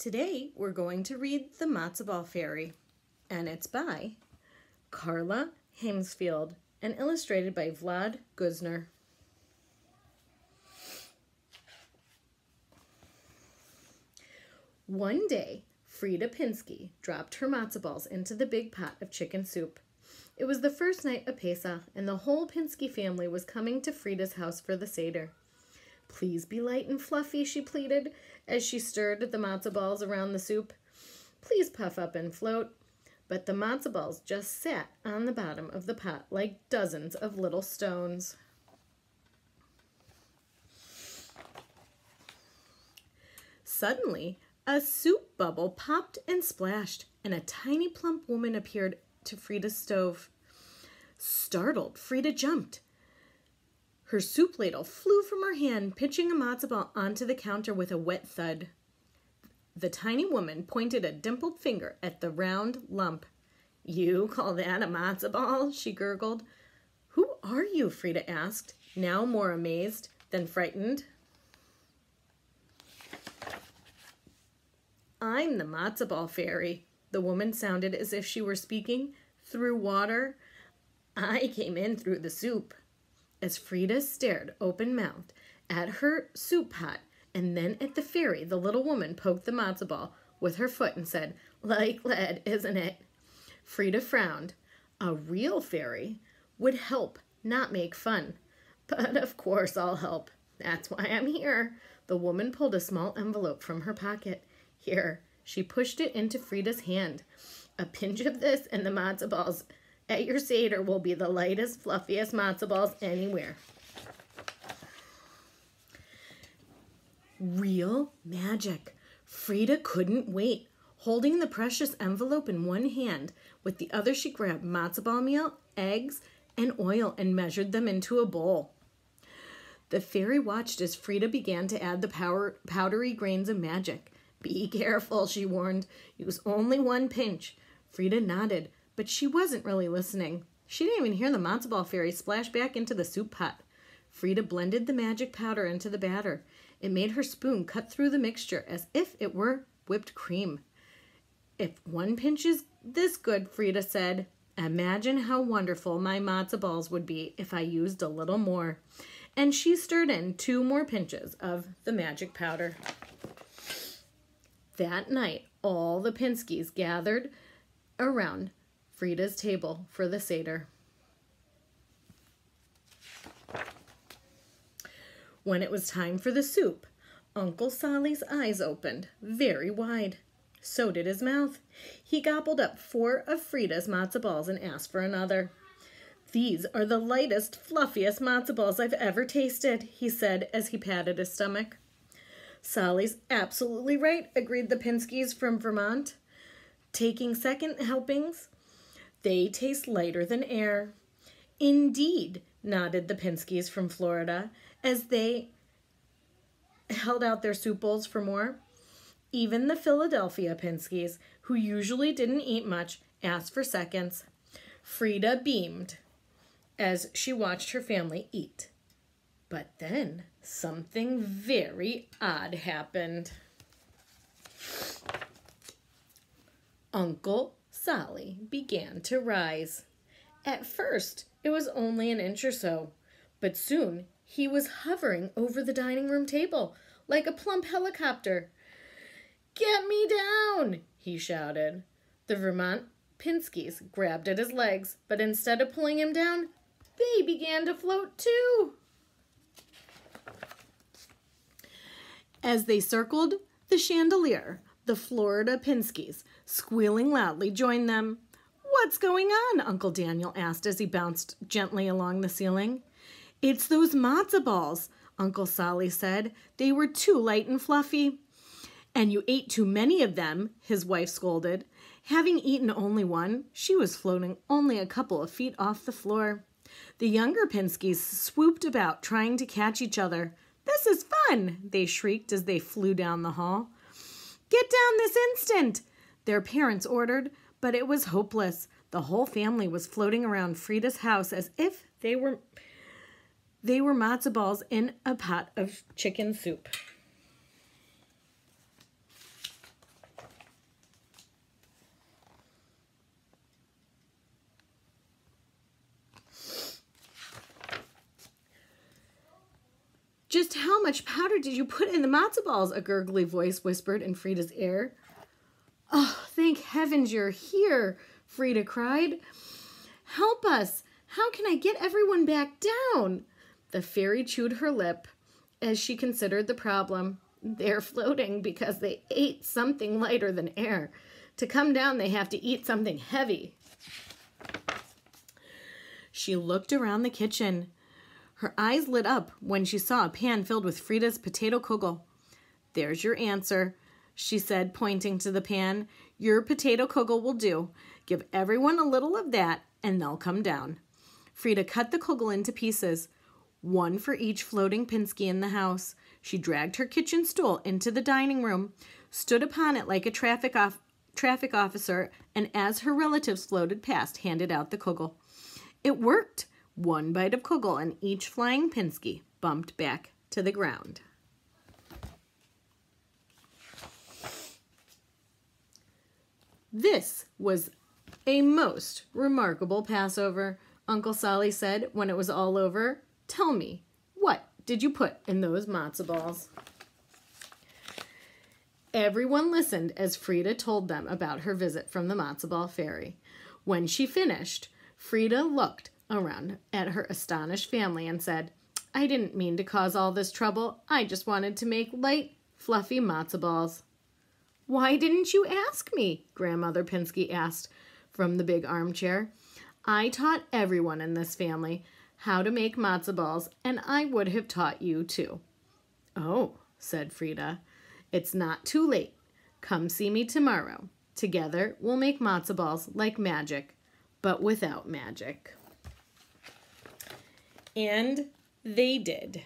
Today we're going to read The Matzo Ball Fairy, and it's by Carla Hamsfield and illustrated by Vlad Guzner. One day, Frida Pinsky dropped her matzo balls into the big pot of chicken soup. It was the first night of Pesach, and the whole Pinsky family was coming to Frida's house for the Seder. "Please be light and fluffy," she pleaded as she stirred the matzo balls around the soup. "Please puff up and float." But the matzo balls just sat on the bottom of the pot like dozens of little stones. Suddenly, a soup bubble popped and splashed, and a tiny plump woman appeared to Frida's stove. Startled, Frida jumped. Her soup ladle flew from her hand, pitching a matzo ball onto the counter with a wet thud. The tiny woman pointed a dimpled finger at the round lump. "You call that a matzo ball?" she gurgled. "Who are you?" Frida asked, now more amazed than frightened. "I'm the matzo ball fairy." The woman sounded as if she were speaking through water. "I came in through the soup." As Frida stared open-mouthed at her soup pot and then at the fairy, the little woman poked the matzo ball with her foot and said, "Like lead, isn't it?" Frida frowned. A real fairy would help, not make fun. "But of course I'll help. That's why I'm here." The woman pulled a small envelope from her pocket. "Here." She pushed it into Frida's hand. "A pinch of this and the matzo balls at your Seder will be the lightest, fluffiest matzo balls anywhere." Real magic. Frida couldn't wait. Holding the precious envelope in one hand, with the other she grabbed matzo ball meal, eggs, and oil and measured them into a bowl. The fairy watched as Frida began to add the powdery grains of magic. "Be careful," she warned. "Use only one pinch." Frida nodded, but she wasn't really listening. She didn't even hear the matzo ball fairy splash back into the soup pot. Frida blended the magic powder into the batter. It made her spoon cut through the mixture as if it were whipped cream. "If one pinch is this good," Frida said, "imagine how wonderful my matzo balls would be if I used a little more." And she stirred in 2 more pinches of the magic powder. That night, all the Pinskys gathered around Frida's table for the Seder. When it was time for the soup, Uncle Sally's eyes opened very wide. So did his mouth. He gobbled up 4 of Frida's matzo balls and asked for another. "These are the lightest, fluffiest matzo balls I've ever tasted," he said as he patted his stomach. "Sally's absolutely right," agreed the Pinskys from Vermont, taking second helpings. "They taste lighter than air." "Indeed," nodded the Pinskys from Florida as they held out their soup bowls for more. Even the Philadelphia Pinskys, who usually didn't eat much, asked for seconds. Frida beamed as she watched her family eat. But then something very odd happened. Uncle Sally began to rise. At first, it was only an inch or so, but soon he was hovering over the dining room table like a plump helicopter. "Get me down!" he shouted. The Vermont Pinskys grabbed at his legs, but instead of pulling him down, they began to float too. As they circled the chandelier, the Florida Pinskys, squealing loudly, joined them. "What's going on?" Uncle Daniel asked as he bounced gently along the ceiling. "It's those matzo balls," Uncle Sally said. "They were too light and fluffy." "And you ate too many of them," his wife scolded. Having eaten only one, she was floating only a couple of feet off the floor. The younger Pinskys swooped about, trying to catch each other. "This is fun!" they shrieked as they flew down the hall. "Get down this instant!" their parents ordered, but it was hopeless. The whole family was floating around Frida's house as if they were matzo balls in a pot of chicken soup. Just how much powder did you put in the matzo balls? A gurgly voice whispered in Frida's ear. Oh, thank heavens you're here, Frida cried. Help us. How can I get everyone back down? The fairy chewed her lip as she considered the problem. They're floating because they ate something lighter than air. To come down, they have to eat something heavy. She looked around the kitchen. Her eyes lit up when she saw a pan filled with Frida's potato kugel. There's your answer, she said, pointing to the pan. Your potato kugel will do. Give everyone a little of that, and they'll come down. Frida cut the kugel into pieces, one for each floating Pinsky in the house. She dragged her kitchen stool into the dining room, stood upon it like a traffic officer, and as her relatives floated past, handed out the kugel. It worked. One bite of kugel and each flying Pinsky bumped back to the ground. This was a most remarkable Passover, Uncle Solly said when it was all over. Tell me, what did you put in those matzo balls? Everyone listened as Frida told them about her visit from the matzo ball fairy. When she finished, Frida looked around at her astonished family and said, I didn't mean to cause all this trouble. I just wanted to make light, fluffy matzo balls. Why didn't you ask me? Grandmother Pinsky asked from the big armchair. I taught everyone in this family how to make matzo balls, and I would have taught you too. Oh, said Frida, it's not too late. Come see me tomorrow. Together we'll make matzo balls like magic, but without magic. And they did.